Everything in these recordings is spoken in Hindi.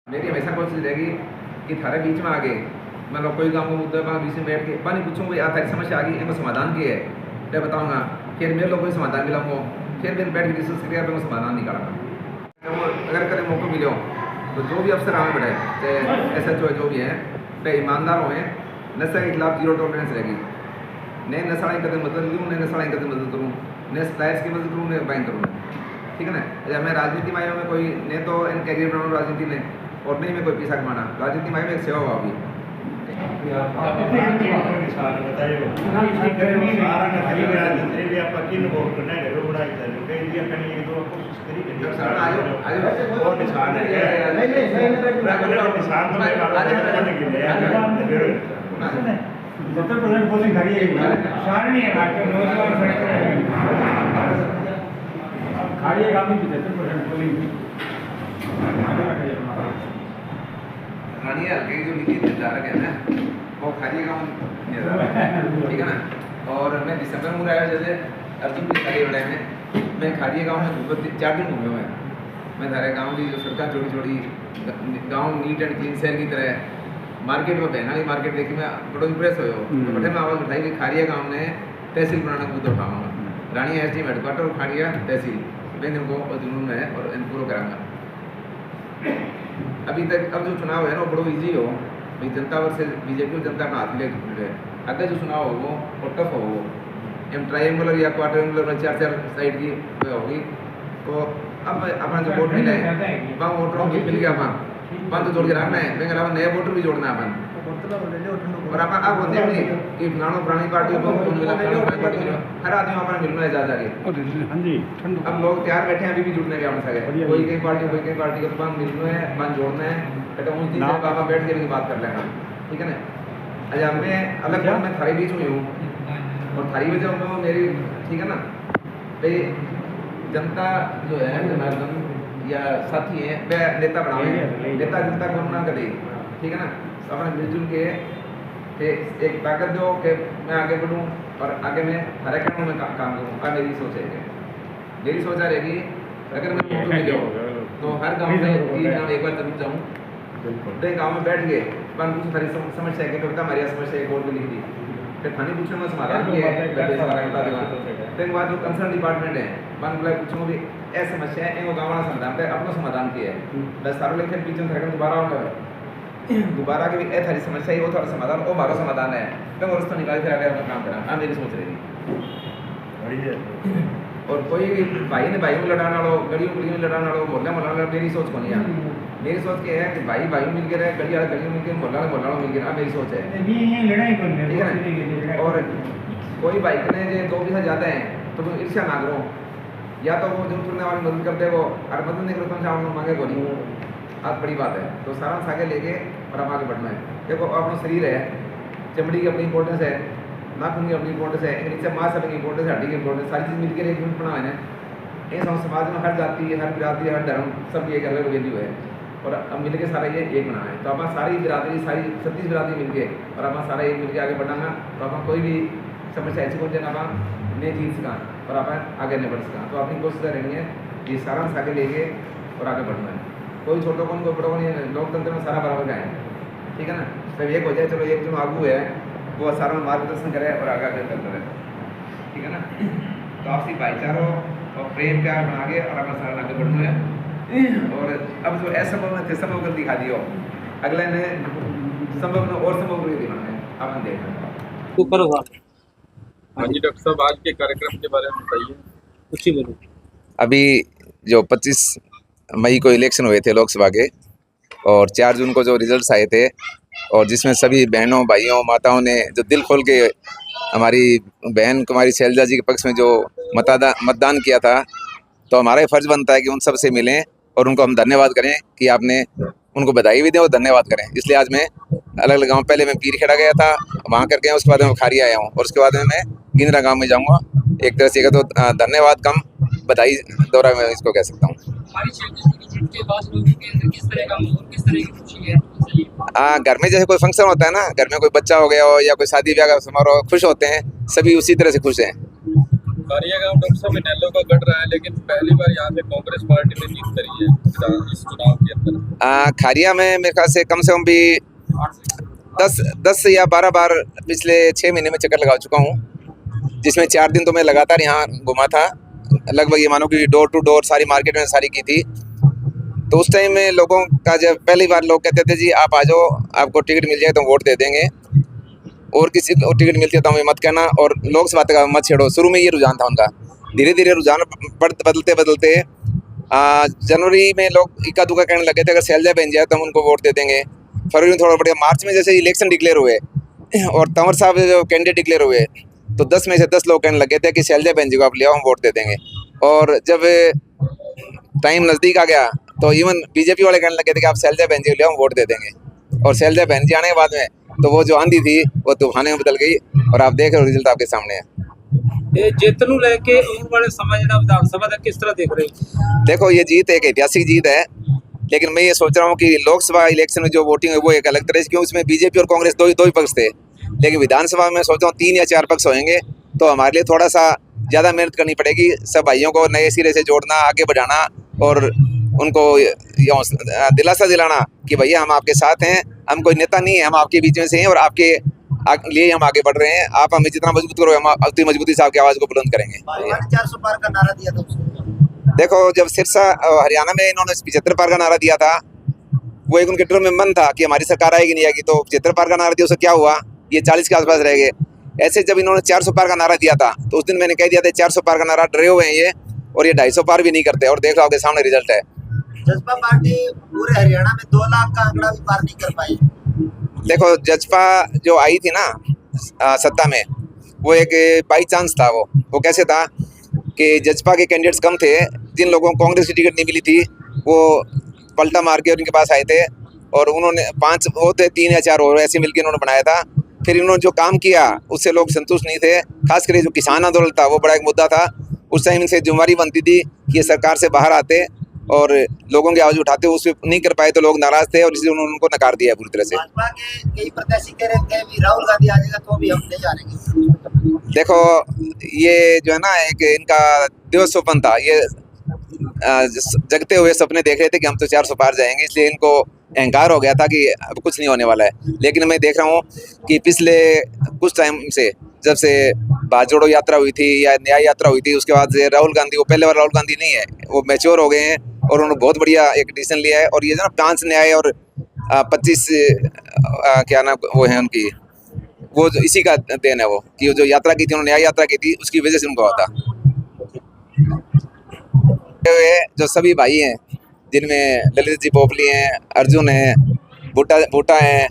मेरी हमेशा कोशिश रहेगी कि थारे बीच में आगे मतलब कोई गाँव का मुद्दा बीच में बैठ के पानी पूछूँ भाई थारी समस्या आ गई इनको समाधान किया है मैं बताऊँगा फिर मेरे लोग कोई समाधान मिला वो फिर मेरे बैठ के डिस्कस करके मैं समाधान निकालूंगा। वो अगर कभी मौका मिले तो जो भी अफसर आगे बढ़े चाहे SHO जो भी है चाहे ईमानदार हों नशे के खिलाफ जीरो टॉलरेंस रहेगी। नए नशा की कदम मदद लूँ नए नशा की कदम मदद करूँ नए सप्लायर्स की मदद करूँ नए बैंक करूँ ठीक है ना। जब मैं राजनीति में आया मैं कोई नहीं तो इन कैरियर बनाऊँ राजनीति में और नहीं मैं कोई पैसा कमाना राजनीति में एक सेवा हुआ अभी रानी हल्के की जो नीति निर्धारक है ना वो खारिया गाँव निर्धारक ठीक है ना। और मैं दिसंबर में आया जैसे अर्जुन की खारिया बड़े में मैं खारिया गाँव में 4 दिन घूमे हुए हैं। मैं सारे गाँव की जो सड़कें छोटी छोटी गाँव नीट एंड क्लीन शहर की तरह मार्केट में बहना की मार्केट देखी मैं बड़ो इम्प्रेस हो बटे में आवाज़ उठाई कि खारिया गाँव ने तहसील बनाने को मुद्दा उठाऊंगा। रानी SDM हेडक्वार्टर और खारिया तहसील मैं इनको जुनून में है और इन पूरा कराऊंगा। अभी तक अब जो चुनाव है ना वो बड़ो ईजी हो भाई जनता वर्सेस BJP जनता का हाथ ले अगर जो चुनाव हो वो टफ हो वो एम ट्रायंगुलर या क्वाड्रेंगुलर में 4 साइड की होगी तो अब अपना जो वोट मिला है वहाँ वोटरों की मिल गया वहाँ तो जोड़ के रखना है मैं अलावा नया वोटर भी जोड़ना है अपन और अपन अब होते हैं कि फलानो पुरानी पार्टी हर आदमी अपना मिलना है जा जाके अब लोग तैयार बैठे हैं अभी भी जुड़ने के अपने सके कोई कई पार्टी का तो मिलना है बन जोड़ना है बेटा उस दिन बाबा बैठ के भी बात कर लेना ठीक है ना। अच्छा मैं अलग मैं थारी बीच में हूँ और थारी वजह में मेरी ठीक है ना भाई जनता जो है जनार्दन या साथी है वह नेता बनावे नेता जनता को ना करे ठीक है ना। अपने मिलजुल के एक ताकत दो कि मैं आगे बढ़ूँ और आगे मैं हर एक में काम करूँ और मेरी सोच है मेरी सोच रहेगी अगर मैं मौका मिले तो हर गाँव में एक बार जरूर जाऊँ तो गाँव में बैठ के अपन कुछ सारी समस्या है कविता हमारी समस्या एक और भी लिख दी फिर थाने पूछूंगा समाधान की है बाद जो कंसर्न डिपार्टमेंट है वन बुला पूछूंगा भी ऐसी समस्या है वो गाँव वाला समाधान है अपना समाधान किया है बस सारे लेकर पीछे दोबारा दोबारा की भी ए थारी समस्या वो थोड़ा समाधान वो हमारा समाधान है मैं और उसको निकाल फिर आगे अपना काम करा हाँ मेरी सोच रही और कोई भाई ने भाई में लड़ाना वालों गलियों गलियों में लड़ाना वालों मोहल्ला मोहल्ला मेरी सोच को नहीं है। मेरी सोच क्या है कि भाई भाई मिल के रहे गली वाले गली मिल के मोहल्ला मोहल्ला मिल के मेरी सोच है ठीक है। और कोई भाई ने जो 2 पैसा ज़्यादा है तो तुम ईर्ष्या ना करो या तो वो जो चुनने वाली मदद करते वो और मदद नहीं करते हम मांगे को नहीं आज बड़ी बात है। तो सारा आगे लेके और हम आगे बढ़ना है। देखो अपना शरीर है चमड़ी की अपनी इंपॉर्टेंस है नाखून की अपनी इंपॉर्टेंस है नीचे मांस अपनी इंपॉर्टेंस है हड्डी की इंपॉर्टेंस सारी चीज़ मिलकर एक यूनिट बना है ना। समाज में हर जाति हर बिरादरी हर धर्म सबकी एक अलग वैल्यू है और अब मिल के सारा ये एक बना है। तो अपन सारी बिरादरी सारी 36 बिरादरी मिल के और अपन सारा एक मिल के आगे बढ़ाना तो अपन कोई भी समस्या ऐसी को देना अपन नहीं जीत सका और अपन आगे नहीं बढ़ सका। तो अपनी कोशिश रहेंगे ये सारा आगे लेके और आगे बढ़ना है। कोई छोटो कौन कोई बड़ो नहीं लोकतंत्र में सारा बराबर का है ठीक है ना। तब एक हो जाए चलो एक जो आगू है वो सारा मार्गदर्शन करे और आगे आगे करता रहे ठीक है ना। तो आपसी भाईचारों और प्रेम प्यार बना के और अपना सारा आगे बढ़ना है। और अब जो असंभव में थे संभव कर दिखा दियो अगले ने संभव में और संभव कर दिखाना है अपन देखना तो करो। हाँ जी डॉक्टर साहब आज के कार्यक्रम के बारे में बताइए कुछ ही बोलो। अभी जो 25 मई को इलेक्शन हुए थे लोकसभा के और 4 जून को जो रिजल्ट्स आए थे और जिसमें सभी बहनों भाइयों माताओं ने जो दिल खोल के हमारी बहन कुमारी शैलजा जी के पक्ष में जो मतदान किया था तो हमारा ये फर्ज बनता है कि उन सब से मिलें और उनको हम धन्यवाद करें कि आपने उनको बधाई भी दें और धन्यवाद करें। इसलिए आज मैं अलग अलग गाँव पहले मैं पीरखेड़ा गया था वहाँ करके उसके बाद मैं खारी आया हूँ और उसके बाद में मैं गिंदरा गाँव में जाऊँगा। एक तरह से तो धन्यवाद कम बधाई दौरा मैं इसको कह सकता हूँ। घर में जैसे कोई फंक्शन होता है ना घर में कोई बच्चा हो गया हो या कोई शादी ब्याह का समारोह खुश होते हैं सभी उसी तरह से खुश हैं। खारिया गांव डॉक्टर साहब इनेलो का गढ़ रहा है, लेकिन पहली बार यहाँ से कांग्रेस पार्टी ने जीत करी है इस चुनाव के अंदर। खारिया में मेरे ख्याल से कम भी 10 या 12 बार पिछले 6 महीने में चक्कर लगा चुका हूँ, जिसमें 4 दिन तो मैं लगातार यहाँ घुमा था। लगभग ये मानो कि डोर टू डोर सारी मार्केट में सारी की थी। तो उस टाइम में लोगों का जब पहली बार लोग कहते थे जी आप आ जाओ, आपको टिकट मिल जाए तो वोट दे देंगे, और किसी को टिकट मिलती है तो हमें मत कहना, और लोकसभा तक मत छेड़ो। शुरू में ये रुझान था उनका। धीरे धीरे रुझान बदलते बदलते जनवरी में लोग इक्का दुक्का कहने लगे थे अगर शैलजा बन जाए तो हम उनको वोट दे देंगे। फरवरी में थोड़ा बढ़िया, मार्च में जैसे इलेक्शन डिक्लेयर हुए और तंवर साहब जो कैंडिडेट डिक्लेयर हुए तो 10 में से 10 लोग कहने लगे थे कि शैलजा बहन जी को आप ले आओ, हम वोट दे देंगे। और जब टाइम नज़दीक आ गया तो इवन बीजेपी वाले कहने लगे थे कि आप शैलजा बहन जी को ले आओ, हम वोट दे देंगे। और शैलजा बहन जी आने के बाद में तो वो जो आंधी थी वो तूफाने में बदल गई, और आप देख रहे हो रिजल्ट आपके सामने है। ਇਹ ਜਿੱਤ ਨੂੰ ਲੈ ਕੇ ਆਉਣ ਵਾਲੇ ਸਮਾਂ ਜਿਹੜਾ ਵਿਧਾਨ ਸਭਾ ਦਾ ਕਿਸ ਤਰ੍ਹਾਂ ਦੇਖ ਰਹੇ ਹੋ? देखो ये जीत एक ऐतिहासिक जीत है, लेकिन मैं ये सोच रहा हूँ कि लोकसभा इलेक्शन में जो वोटिंग है वो एक अलग तरह से, क्योंकि उसमें बीजेपी और कांग्रेस दो ही पक्ष थे। लेकिन विधानसभा में सोच रहा हूँ 3 या 4 पक्ष होंगे, तो हमारे लिए थोड़ा सा ज़्यादा मेहनत करनी पड़ेगी। सब भाइयों को नए सिरे से जोड़ना, आगे बढ़ाना, और उनको दिलासा दिलाना कि भैया हम आपके साथ हैं, हम कोई नेता नहीं है, हम आपके बीच में से हैं और आपके लिए हम आगे बढ़ रहे हैं। आप हमें जितना मजबूत करो हम उतनी मजबूती से आपकी आवाज़ को बुलंद करेंगे। 400 पार का नारा दिया था उसको। देखो जब सिरसा हरियाणा में इन्होंने 75 पार का नारा दिया था, वो एक उनके ड्रो में मन था कि हमारी सरकार आएगी नहीं आएगी, तो 75 पार का नारा दिया, उससे क्या हुआ, ये 40 के आसपास रह गए। ऐसे जब इन्होंने 400 पार का नारा दिया था तो उस दिन मैंने कह दिया था 400 पार का नारा डरे हुए हैं ये, और ये 250 पार भी नहीं करते, और देख लो आपके सामने रिजल्ट है। जसपा पार्टी पूरे हरियाणा में 2 लाख का आंकड़ा भी पार नहीं कर पाई। देखो जजपा जो आई थी ना सत्ता में, वो एक बाई चांस था। वो कैसे था कि जजपा के कैंडिडेट्स कम थे, जिन लोगों को कांग्रेस की टिकट नहीं मिली थी वो पलटा मार के उनके पास आए थे, और उन्होंने 5 वो थे, 3 या 4 और ऐसे मिलकर उन्होंने बनाया था। फिर इन्होंने जो काम किया उससे लोग संतुष्ट नहीं थे, खासकर जो किसान आंदोलन था वो बड़ा एक मुद्दा था। उस टाइम इनसे जिम्मेवारी बनती थी कि ये सरकार से बाहर आते और लोगों की आवाज़ उठाते, उस पर नहीं कर पाए तो लोग नाराज थे, और इसलिए उन्होंने उनको नकार दिया पूरी तरह से। भाजपा के कई प्रत्याशी कह रहे थे भी राहुल गांधी आ जाएगा तो भी हम नहीं जानेंगे। देखो ये जो है ना एक इनका दिवसोपन था, ये जगते हुए सपने देख रहे थे कि हम तो 400 पार जाएंगे, इसलिए इनको अहंकार हो गया था कि अब कुछ नहीं होने वाला है। लेकिन मैं देख रहा हूँ कि पिछले कुछ टाइम से, जब से भारत जोड़ो यात्रा हुई थी या न्याय यात्रा हुई थी, उसके बाद से राहुल गांधी, वो पहले बार राहुल गांधी नहीं है, वो मैच्योर हो गए हैं और उन्होंने बहुत बढ़िया एक डिसीजन लिया है। और ये जो ना 5 न्याय और 25 क्या नाम वो है उनकी, वो जो इसी का देन है, वो कि जो यात्रा की थी उन्होंने, न्याय यात्रा की थी, उसकी वजह से उनको होता। जो सभी भाई हैं जिनमें ललित जी पोपली हैं, अर्जुन हैं, बूटा हैं,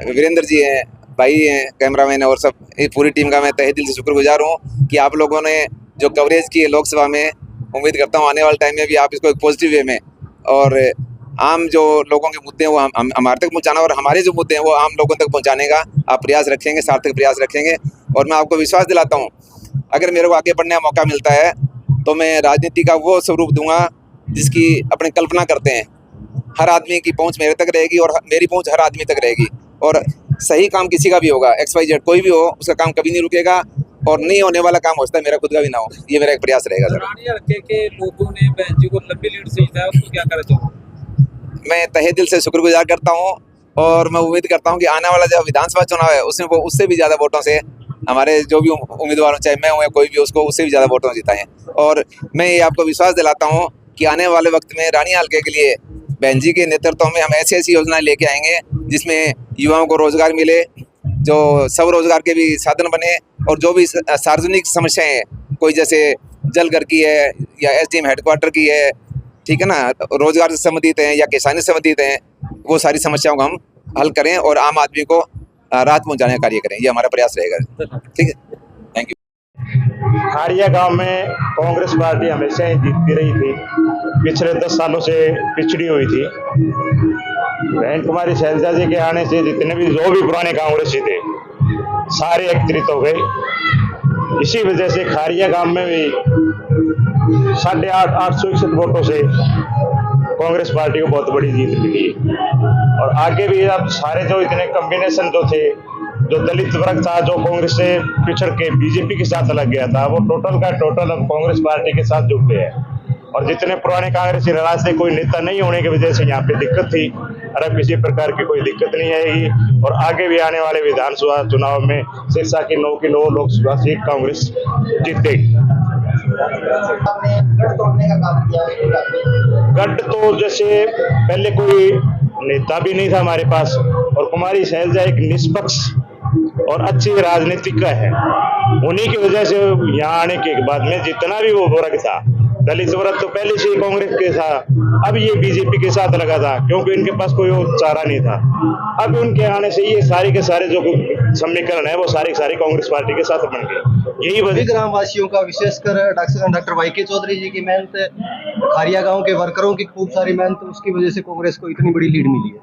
वीरेंद्र जी हैं, भाई हैं, कैमरामैन है, और सब ये पूरी टीम का मैं तहे दिल से शुक्रगुजार हूँ कि आप लोगों ने जो कवरेज की है लोकसभा में। उम्मीद करता हूँ आने वाले टाइम में भी आप इसको एक पॉजिटिव वे में, और आम जो लोगों के मुद्दे हैं वो हम हमारे तक पहुँचाना, और हमारे जो मुद्दे हैं वो आम लोगों तक पहुँचाने का आप प्रयास रखेंगे, सार्थक प्रयास रखेंगे। और मैं आपको विश्वास दिलाता हूँ अगर मेरे को आगे बढ़ने का मौका मिलता है तो मैं राजनीति का वो स्वरूप दूंगा जिसकी अपनी कल्पना करते हैं। हर आदमी की पहुंच मेरे तक रहेगी और मेरी पहुंच हर आदमी तक रहेगी, और सही काम किसी का भी होगा, XYZ कोई भी हो, उसका काम कभी नहीं रुकेगा, और नहीं होने वाला काम हो सकता है मेरा खुद का भी ना हो। ये मेरा एक प्रयास रहेगा सर। रानी हल्के के लोगों ने बहन जी को लंबी लीड से जिताया, उसको क्या करना चाहिए? मैं तहे दिल से शुक्रगुजार करता हूँ, और मैं उम्मीद करता हूँ कि आने वाला जो विधानसभा चुनाव है उसमें वो उससे भी ज़्यादा वोटों से हमारे जो भी उम्मीदवार, चाहे मैं हूँ या कोई भी, उसको उससे भी ज़्यादा वोटों जिताएं। और मैं ये आपको विश्वास दिलाता हूँ कि आने वाले वक्त में रानी हल्के के लिए बहन जी के नेतृत्व में हम ऐसी योजनाएं लेके आएंगे जिसमें युवाओं को रोजगार मिले, जो सब रोजगार के भी साधन बने, और जो भी सार्वजनिक समस्याएं हैं, कोई जैसे जल घर की है या SDM हेडक्वार्टर की है, ठीक है ना, रोजगार से संबंधित हैं या किसानी से संबंधित हैं, वो सारी समस्याओं को हम हल करें और आम आदमी को राहत पहुंचाने का कार्य करें। ये हमारा प्रयास रहेगा। ठीक है, थैंक यू। खारिया गांव में कांग्रेस पार्टी हमेशा ही जीतती रही थी, पिछले 10 सालों से पिछड़ी हुई थी। बहन कुमारी शैलजा जी के आने से जितने भी जो भी पुराने कांग्रेसी थे सारे एकत्रित हो गए। इसी वजह से खारिया गांव में भी 861 वोटों से कांग्रेस पार्टी को बहुत बड़ी जीत मिली। और आगे भी अब सारे जो इतने कॉम्बिनेशन जो थे जो दलित वर्ग था, जो कांग्रेस से पिछड़ के बीजेपी के साथ लग गया था, वो टोटल का टोटल अब कांग्रेस पार्टी के साथ जुड़ गए हैं। और जितने पुराने कांग्रेसी नाराज थे, कोई नेता नहीं होने की वजह से यहाँ पे दिक्कत थी, और अब किसी प्रकार की कोई दिक्कत नहीं आएगी। और आगे भी आने वाले विधानसभा चुनाव में सिरसा की 9 लोकसभा सीट कांग्रेस जीतेगी। आपने गढ़ तोड़ने का काम किया है। गढ़ तो जैसे पहले कोई नेता भी नहीं था हमारे पास, और कुमारी शैलजा एक निष्पक्ष और अच्छी राजनीतिक है। उन्हीं की वजह से यहाँ आने के बाद में जितना भी वो वर्ग था, दलित वर्ग तो पहले से ही कांग्रेस के था, अब ये बीजेपी के साथ लगा था, क्योंकि इनके पास कोई और चारा नहीं था। अब उनके आने से ये सारे के सारे जो समीकरण है वो सारी कांग्रेस पार्टी के साथ बन गए। यही वजह ग्रामवासियों का, विशेषकर डॉक्टर वाई के चौधरी जी की मेहनत, खारिया गांव के वर्करों की खूब सारी मेहनत, उसकी वजह से कांग्रेस को इतनी बड़ी लीड मिली है।